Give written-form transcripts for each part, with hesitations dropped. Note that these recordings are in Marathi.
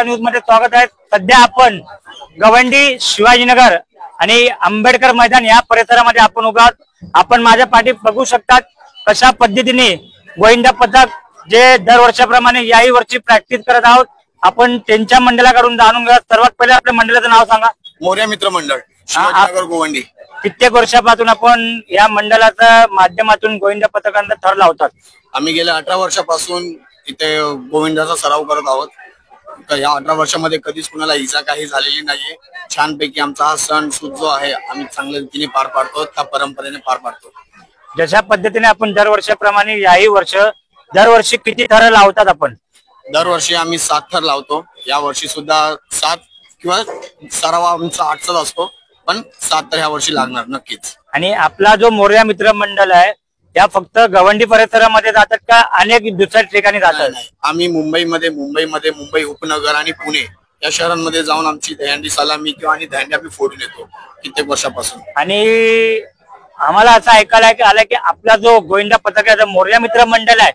न्यूज मध्ये स्वागत आहे। सध्या आपण गवंडी, शिवाजीनगर आणि आंबेडकर मैदान या परिसरामध्ये आपण उभा आहोत। आपण माझ्या पाठी बघू शकतात कशा पद्धतीने गोविंदा पथक जे दरवर्षाप्रमाणे याही वर्षी प्रॅक्टिस करत आहोत। आपण त्यांच्या मंडळाकडून जाणून घेऊया। सर्वात पहिले आपल्या मंडळाचं नाव सांगा। मोर्या मित्र मंडळ, शिवाजीनगर, गोवंडी। कित्येक वर्षापासून आपण या मंडळाच्या माध्यमातून गोविंदा पथकांचा थर लावतात? आम्ही गेल्या 18 वर्षापासून इथे गोविंदाचा सराव करत आहोत। या 18 वर्षामध्ये कधीच कुणाला इजा काही झालेली नाहीये। छानपैकी आमचा हा सण जो आहे आम्ही चांगल्या रीतीने पार पाडतो, त्या परंपरेने पार पाडतो। जशा पद्धतीने आपण दरवर्षाप्रमाणे याही दरवर्षी किती थर लावतात आपण? दरवर्षी आम्ही 7 थर लावतो। या वर्षी सुद्धा 7 किंवा सराव आमचा 8च असतो, पण 7 तर ह्या वर्षी लागणार नक्कीच। आणि आपला जो मोर्या मित्र मंडळ आहे त्या फक्त गवंडी परिसरामध्ये जातात का अनेक दुसऱ्या ठिकाणी जातात? आम्ही मुंबई उपनगर आणि पुणे या शहरांमध्ये जाऊन आमची दहीहंडी सलामी किंवा दहीहंडी आम्ही फोडून येतो कित्येक वर्षापासून। आणि आम्हाला असं ऐकायला आलं की आपला जो गोविंदा पथकाचा मोर्या मित्र मंडळ आहे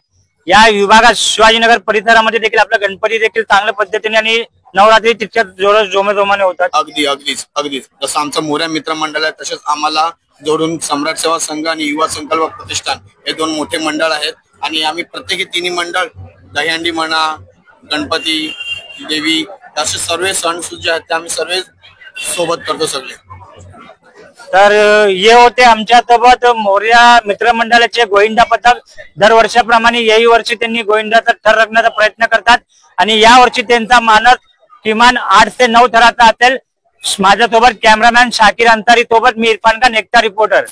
या विभागात शिवाजीनगर परिसरामध्ये देखील आपला गणपती देखील चांगल्या पद्धतीने आणि नवरात्री तितक्याच जोमाने होतात। अगदीच जसं आमचं मोर्या मित्र मंडळ आहे तसेच आम्हाला जोडून सम्राट सेवा संघ आणि युवा संकल्प प्रतिष्ठान हे 2 मोठे मंडळ आहेत। आणि आम्ही प्रत्येकी 3 मंडळ दहीहंडी म्हणा, गणपती, देवी असे सर्व सण जे आहेत ते आम्ही सर्व सोबत करतो सगळे। तर हे होते आमच्या सोबत मोर्या मित्र मंडळाचे गोविंदा पथक। दरवर्षाप्रमाणे याही वर्षी त्यांनी गोविंदाचा थर रखण्याचा प्रयत्न करतात आणि या वर्षी त्यांचा मानस किमान 8 ते 9 थराचा असेल। माझ्यासोबत कॅमेरामॅन शाकीर अंसारी सोबत मी इरफान खान, एकता रिपोर्टर।